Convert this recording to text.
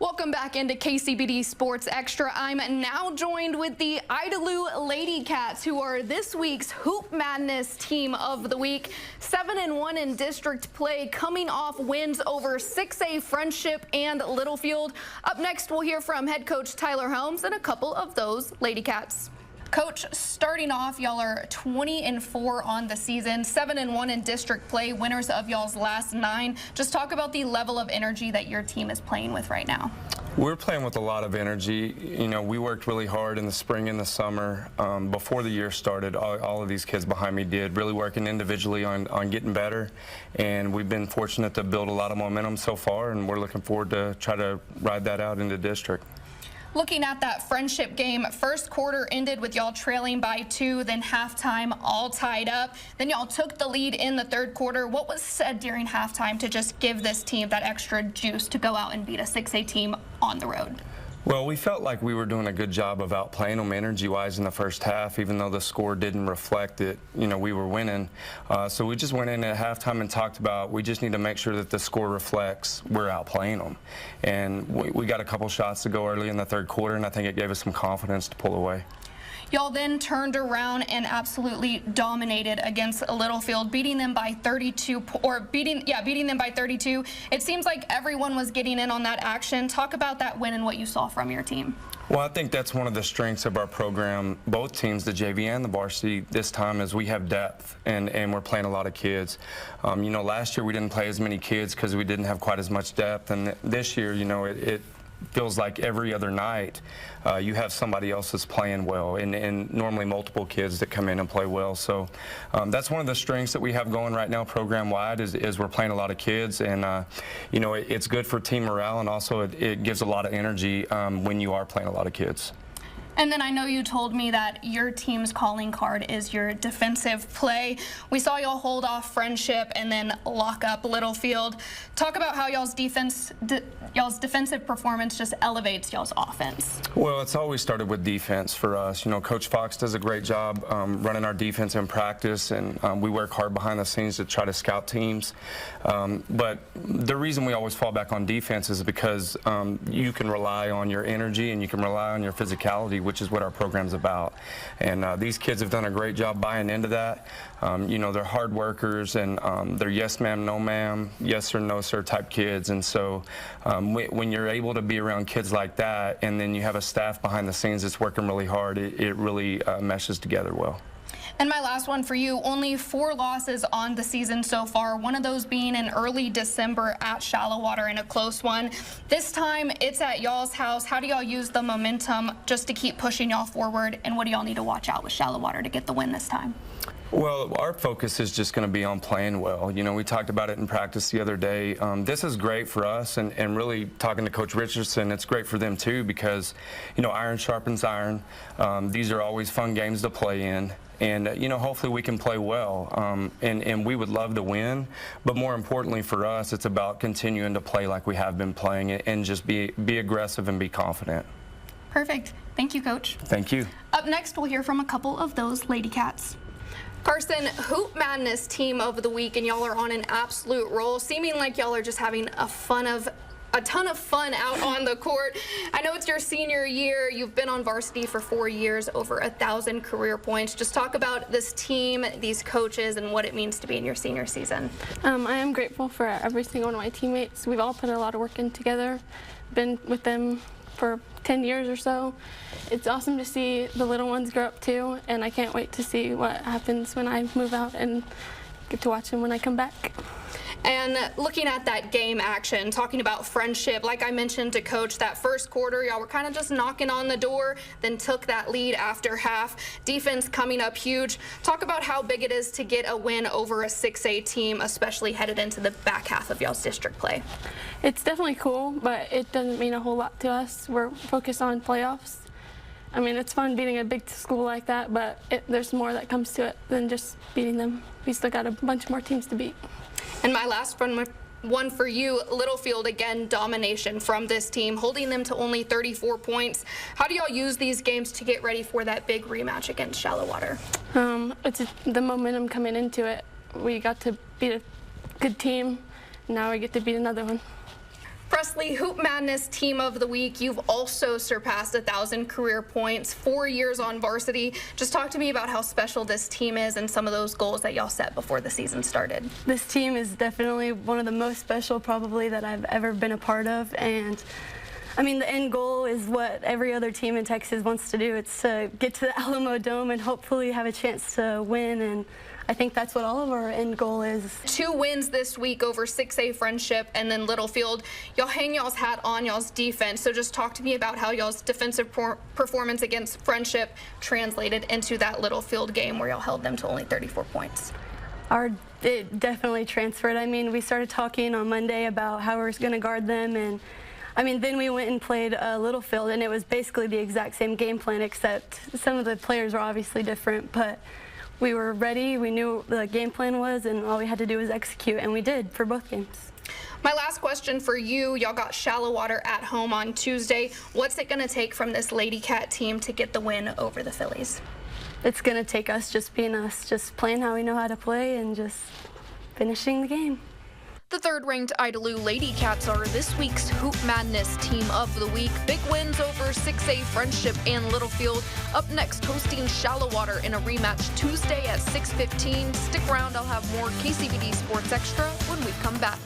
Welcome back into KCBD Sports Extra. I'm now joined with the Idalou Lady Cats, who are this week's Hoop Madness Team of the Week. 7-1 in district play, coming off wins over 6A Friendship and Littlefield. Up next, we'll hear from head coach Tyler Holmes and a couple of those Lady Cats. Coach, starting off, y'all are 20-4 on the season, 7-1 in district play, winners of y'all's last 9. Just talk about the level of energy that your team is playing with right now. We're playing with a lot of energy. You know, we worked really hard in the spring and the summer. Before the year started, all of these kids behind me did, really working individually on getting better. And we've been fortunate to build a lot of momentum so far, and we're looking forward to try to ride that out into district. Looking at that friendship game, first quarter ended with y'all trailing by 2, then halftime all tied up. Then y'all took the lead in the third quarter. What was said during halftime to just give this team that extra juice to go out and beat a 6A team on the road? Well, we felt like we were doing a good job of outplaying them energy-wise in the first half, even though the score didn't reflect it. You know, we were winning. So we just went in at halftime and talked about we just need to make sure that the score reflects we're outplaying them. And we got a couple shots to go early in the third quarter, and I think it gave us some confidence to pull away. Y'all then turned around and absolutely dominated against Littlefield, beating them by 32, beating them by 32. It seems like everyone was getting in on that action. Talk about that win and what you saw from your team. Well, I think that's one of the strengths of our program, both teams, the JV and the varsity, this time is we have depth, and we're playing a lot of kids. You know, last year we didn't play as many kids because we didn't have quite as much depth, and this year, you know, it feels like every other night you have somebody else that's playing well, and normally multiple kids that come in and play well. So that's one of the strengths that we have going right now program-wide is we're playing a lot of kids, and you know, it's good for team morale, and also it gives a lot of energy when you are playing a lot of kids. And then I know you told me that your team's calling card is your defensive play. We saw y'all hold off Friendship and then lock up Littlefield. Talk about how y'all's defensive performance just elevates y'all's offense. Well, it's always started with defense for us. You know, Coach Fox does a great job running our defense in practice, and we work hard behind the scenes to try to scout teams. But the reason we always fall back on defense is because you can rely on your energy and you can rely on your physicality, which is what our program's about. And these kids have done a great job buying into that. You know, they're hard workers, and they're yes ma'am, no ma'am, yes sir, no sir type kids. And so when you're able to be around kids like that, and then you have a staff behind the scenes that's working really hard, it really meshes together well. And my last one for you, only 4 losses on the season so far, one of those being in early December at Shallow Water in a close one. This time it's at y'all's house. How do y'all use the momentum just to keep pushing y'all forward, and what do y'all need to watch out with Shallow Water to get the win this time? Well, our focus is just going to be on playing well. You know, we talked about it in practice the other day. This is great for us, and really talking to Coach Richardson, it's great for them too, because, you know, iron sharpens iron. These are always fun games to play in. And, you know, hopefully we can play well, and we would love to win. But more importantly for us, it's about continuing to play like we have been playing, and just be aggressive and be confident. Perfect. Thank you, Coach. Thank you. Up next, we'll hear from a couple of those Lady Cats. Carson, Hoop Madness Team of the Week, and y'all are on an absolute roll, seeming like y'all are just having a ton of fun out on the court. I know it's your senior year. You've been on varsity for 4 years, over 1,000 career points. Just talk about this team, these coaches, and what it means to be in your senior season. I am grateful for every single one of my teammates. We've all put a lot of work in together. Been with them for 10 years or so. It's awesome to see the little ones grow up too, and I can't wait to see what happens when I move out and get to watch them when I come back. And looking at that game action, talking about Friendship, like I mentioned to Coach, that first quarter, y'all were kind of just knocking on the door, then took that lead after half. Defense coming up huge. Talk about how big it is to get a win over a 6A team, especially headed into the back half of y'all's district play. It's definitely cool, but it doesn't mean a whole lot to us. We're focused on playoffs. I mean, it's fun beating a big school like that, but there's more that comes to it than just beating them. We still got a bunch more teams to beat. And my last one for you, Littlefield, again, domination from this team, holding them to only 34 points. How do y'all use these games to get ready for that big rematch against Shallow Water? It's the momentum coming into it. We got to beat a good team. Now we get to beat another one. Presley, Hoop Madness Team of the Week. You've also surpassed 1,000 career points, 4 years on varsity. Just talk to me about how special this team is and some of those goals that y'all set before the season started. This team is definitely one of the most special probably that I've ever been a part of. And I mean, the end goal is what every other team in Texas wants to do. It's to get to the Alamo Dome and hopefully have a chance to win. And I think that's what all of our end goal is. 2 wins this week over 6A Friendship and then Littlefield. Y'all hang y'all's hat on y'all's defense. So just talk to me about how y'all's defensive performance against Friendship translated into that Littlefield game where y'all held them to only 34 points. It definitely transferred. I mean, we started talking on Monday about how we're going to guard them, and I mean, then we went and played Littlefield, and it was basically the exact same game plan, except some of the players were obviously different, but we were ready. We knew what the game plan was, and all we had to do was execute, and we did for both games. My last question for you, y'all got Shallow Water at home on Tuesday. What's it going to take from this Lady Cat team to get the win over the Phillies? It's going to take us just being us, just playing how we know how to play and just finishing the game. The third-ranked Idalou Lady Cats are this week's Hoop Madness Team of the Week. Big wins over 6A Friendship and Littlefield. Up next, hosting Shallow Water in a rematch Tuesday at 6:15. Stick around, I'll have more KCBD Sports Extra when we come back.